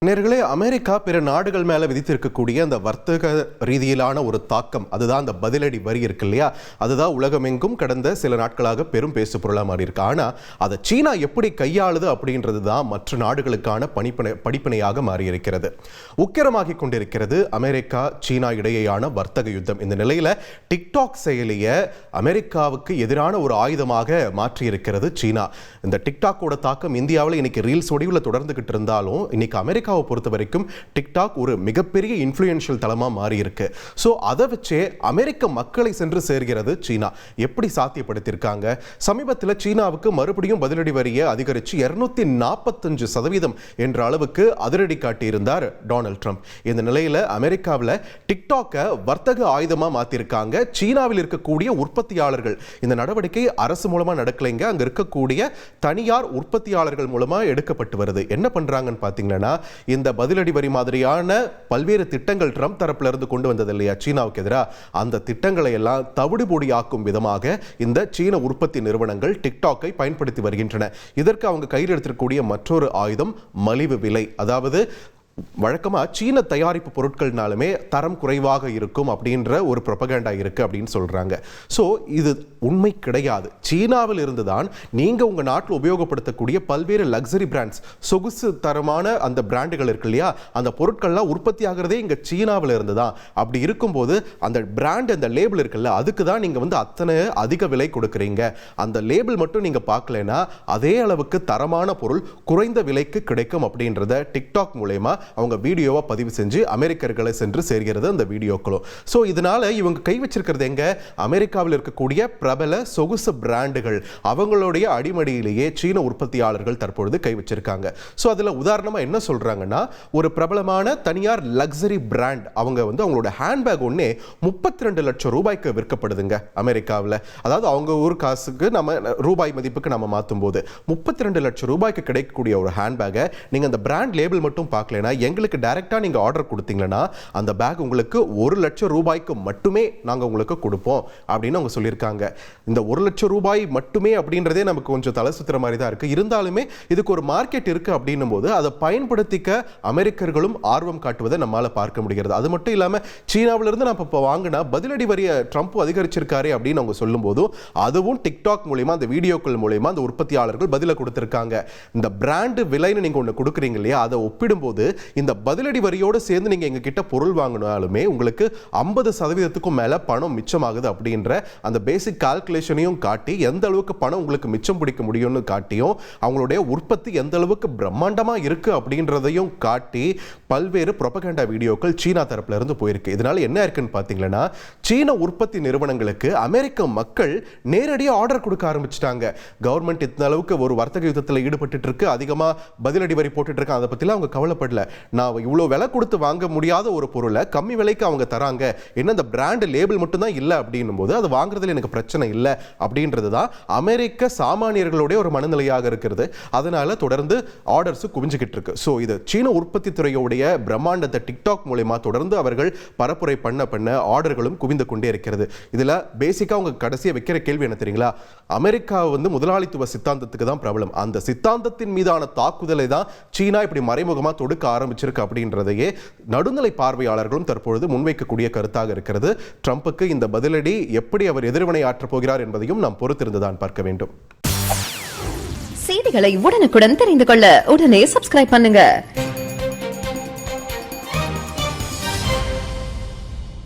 நேர்களே, அமெரிக்கா பிற நாடுகள் மேல விதித்திருக்கக்கூடிய அந்த வர்த்தக ரீதியிலான ஒரு தாக்கம், அதுதான் அந்த பதிலடி வரி இருக்கு இல்லையா, அதுதான் உலகமெங்கும் கடந்த சில நாட்களாக பெரும் பேசு பொருளாக மாறி இருக்கு. ஆனா அதை சீனா எப்படி கையாளுது அப்படின்றது தான் மற்ற நாடுகளுக்கான படிப்பினையாக மாறி இருக்கிறது. உக்கிரமாகி கொண்டிருக்கிறது அமெரிக்கா சீனா இடையேயான வர்த்தக யுத்தம். இந்த நிலையில டிக்டாக் செயலியை அமெரிக்காவுக்கு எதிரான ஒரு ஆயுதமாக மாற்றி இருக்கிறது சீனா. இந்த டிக்டாக்கோட தாக்கம் இந்தியாவில் இன்னைக்கு ரீல்ஸ் வடிவில் தொடர்ந்துகிட்டு இருந்தாலும் இன்னைக்கு அமெரிக்கா பொறுத்த வரைக்கும் டிக்டாக் ஒரு மிகப்பெரிய இன்ஃப்ளூயன்ஷியல் தளமா மாறி இருக்கு. சோ அதை வச்சே அமெரிக்க மக்களை சென்று சேர்கிறது சீனா. எப்படி சாத்தியப்படுத்தியிருக்காங்க? சமீபத்தில் சீனாவுக்கு மறுபடியும் பதிலடி வரியை அதிகரித்து 245% என்ற அளவுக்கு அதிரடி காட்டியிருந்தார் டொனால்ட் ட்ரம்ப். இந்த நிலையில அமெரிக்காவில் டிக்டாக்கை வர்த்தக ஆயுதமா மாத்திருக்காங்க. சீனாவில் இருக்கக்கூடிய உற்பத்தியாளர்கள், இந்த நடவடிக்கை அரசு மூலமா நடக்கலைங்க, அங்க இருக்கக்கூடிய தனியார் உற்பத்தியாளர்கள் மூலமா எடுக்கப்பட்டு வருது. என்ன பண்றாங்கன்னு பாத்தீங்கன்னா, இந்த பதிலடி வரி மாதிரியான பல்வேறு திட்டங்கள் ட்ரம்ப் தரப்புல இருந்து கொண்டு வந்தது இல்லையா சீனாவுக்கு எதிராக, அந்த திட்டங்களை எல்லாம் தவிடுபொடியாக்கும் விதமாக இந்த சீன உற்பத்தி நிறுவனங்கள் டிக்டாக்கை பயன்படுத்தி வருகின்றன. இதற்கு அவங்க கையில் எடுத்திருக்கக்கூடிய மற்றொரு ஆயுதம் மலிவு விலை. அதாவது வழக்கமாக சீன தயாரிப்பு பொருட்கள்னாலுமே தரம் குறைவாக இருக்கும் அப்படின்ற ஒரு ப்ரொபகண்டா இருக்கு அப்படின்னு சொல்றாங்க. ஸோ இது உண்மை கிடையாது. சீனாவில் இருந்து தான் நீங்க உங்க நாட்டில் உபயோகப்படுத்தக்கூடிய பல்வேறு லக்ஸரி பிராண்ட்ஸ், சொகுசு தரமான அந்த பிராண்டுகள் இருக்கு இல்லையா, அந்த பொருட்கள்லாம் உற்பத்தி ஆகிறதே இங்க சீனாவில் இருந்து தான். அப்படி இருக்கும்போது அந்த பிராண்ட், அந்த லேபிள் இருக்குல்ல, அதுக்கு தான் நீங்க அத்தனை அதிக விலை கொடுக்குறீங்க. அந்த லேபிள் மட்டும் நீங்க பார்க்கலனா அதே அளவுக்கு தரமான பொருள் குறைந்த விலைக்கு கிடைக்கும் அப்படின்றத டிக்டாக் மூலமா அவங்க வீடியோவா பதிவு செஞ்சு அமெரிக்கர்களை சென்று சேர்கிறது அந்த வீடியோக்களும். ஸோ இதனால இவங்க கை வச்சிருக்கிறது எங்க? அமெரிக்காவில் இருக்கக்கூடிய பிரபல சொகுசு பிராண்டுகள், அவங்களுடைய அடிமடியிலேயே சீன உற்பத்தியாளர்கள் தற்பொழுது கை வச்சிருக்காங்க. ஸோ அதில் உதாரணமாக என்ன சொல்றாங்கன்னா, ஒரு பிரபலமான தனியார் லக்ஸரி பிராண்ட் அவங்க அவங்களோட ஹேண்ட்பேக் ஒன்னே 32 லட்சம் ரூபாய்க்கு விற்கப்படுதுங்க அமெரிக்காவில். அதாவது அவங்க ஊர் காசுக்கு நம்ம ரூபாய் மதிப்புக்கு நம்ம மாற்றும் போது 32 லட்சம் ரூபாய்க்கு கிடைக்கக்கூடிய ஒரு ஹேண்ட்பேக்கை நீங்க அந்த பிராண்ட் லேபிள் மட்டும் பார்க்கலனா, எங்களுக்கு டைரக்டா நீங்க ஆர்டர் கொடுத்தீங்கன்னா அந்த பேக் உங்களுக்கு 1 லட்சம் ரூபாய்க்கு மட்டுமே நாங்க உங்களுக்கு கொடுப்போம் அப்படின்னு அவங்க சொல்லியிருக்காங்க. இந்த 1 லட்சம் ரூபாய் மட்டுமே அப்படின்றதே நமக்கு கொஞ்சம் தலை சுத்துற மாதிரி தான் இருக்கு. இருந்தாலுமே இதுக்கு ஒரு மார்க்கெட் இருக்கு அப்படின்னும் போது அதை பயன்படுத்திக்க அமெரிக்கர்களும் ஆர்வம் காட்டுவதை நம்மால பார்க்க முடிகிறது. அது மட்டும் இல்லாம சீனாவிலிருந்து நம்ம இப்போ வாங்கினா பதிலடி வரியை ட்ரம்ப் அதிகரிச்சிருக்காரு அப்படின்னு அவங்க சொல்லும் போதும் அதுவும் டிக்டாக் மூலமா, அந்த வீடியோக்கள் மூலமா அந்த உற்பத்தியாளர்கள் பதில கொடுத்திருக்காங்க. இந்த பிராண்ட் விலைன்னு நீங்க ஒன்று கொடுக்குறீங்க இல்லையா, அதை ஒப்பிடும்போது இந்த பதிலடி வரியோடு சேர்ந்து நீங்க எங்க கிட்ட பொருள் வாங்கினாலுமே உங்களுக்கு 50%க்கும் மேல பணம் மிச்சமாகுது அப்படின்ற அந்த பேசிக் கால்குலேஷனையும் காட்டி, எந்த அளவுக்கு பணம் உங்களுக்கு மிச்சம் பிடிக்க முடியும்னு காட்டியும், அவங்களுடைய உற்பத்தி எந்த அளவுக்கு பிரம்மாண்டமா இருக்கு அப்படின்றதையும் காட்டி பல்வேறு ப்ரொபகண்டா வீடியோக்கள் சீனா தரப்புல இருந்து போயிருக்கு. இதனால என்ன இருக்குன்னு பாத்தீங்கன்னா, சீன உற்பத்தி நிறுவனங்களுக்கு அமெரிக்க மக்கள் நேரடியாக ஆர்டர் கொடுக்க ஆரம்பிச்சிட்டாங்க. கவர்மெண்ட் இந்த அளவுக்கு ஒரு வர்த்தக யுத்தத்தில் ஈடுபட்டு இருக்கு, அதிகமா பதிலடி வரி போட்டுட்டு இருக்காங்க, அதை பத்திலாம் அவங்க கவலைப்படல. நான் இவ்வளோ விலை கொடுத்து வாங்க முடியாத ஒரு பொருளை கம்மி விலைக்கு அவங்க தராங்க, என்ன இந்த பிராண்ட் லேபிள் மட்டும் தான் இல்லை அப்படின்னும் போது அது வாங்குறதுல எனக்கு பிரச்சனை இல்லை அப்படின்றது தான் அமெரிக்க சாமானியர்களுடைய ஒரு மனநிலையாக இருக்கிறது. அதனால தொடர்ந்து ஆர்டர்ஸ் குவிஞ்சுக்கிட்டு இருக்கு. ஸோ இது சீன உற்பத்தி துறையுடைய பிரம்மாண்டத்தை டிக்டாக் மூலமா தொடர்ந்து அவர்கள் பரப்புரை பண்ண ஆர்டர்களும் குவிந்து கொண்டே இருக்கிறது. இதுல பேசிக்கா அவங்க கடைசியா வைக்கிற கேள்வி என்ன தெரியுங்களா? அமெரிக்கா முதலாளித்துவ சித்தாந்தத்துக்கு தான் பிரபலம். அந்த சித்தாந்தத்தின் மீதான தாக்குதலை தான் சீனா இப்படி மறைமுகமா தொடுக்க ஆரம்பிச்சிருக்கு அப்படின்றதையே நடுநிலை பார்வையாளர்களும் தற்பொழுது முன்வைக்கக்கூடிய கருத்தாக இருக்கிறது. ட்ரம்புக்கு இந்த பதிலடி எப்படி அவர் எதிர்வினை ஆற்றப் போகிறார் என்பதையும் நாம் பொறுத்திருந்துதான் பார்க்க வேண்டும். செய்திகளை உடனுக்குடன் தெரிந்து கொள்ள உடனே சப்ஸ்கிரைப் பண்ணுங்க.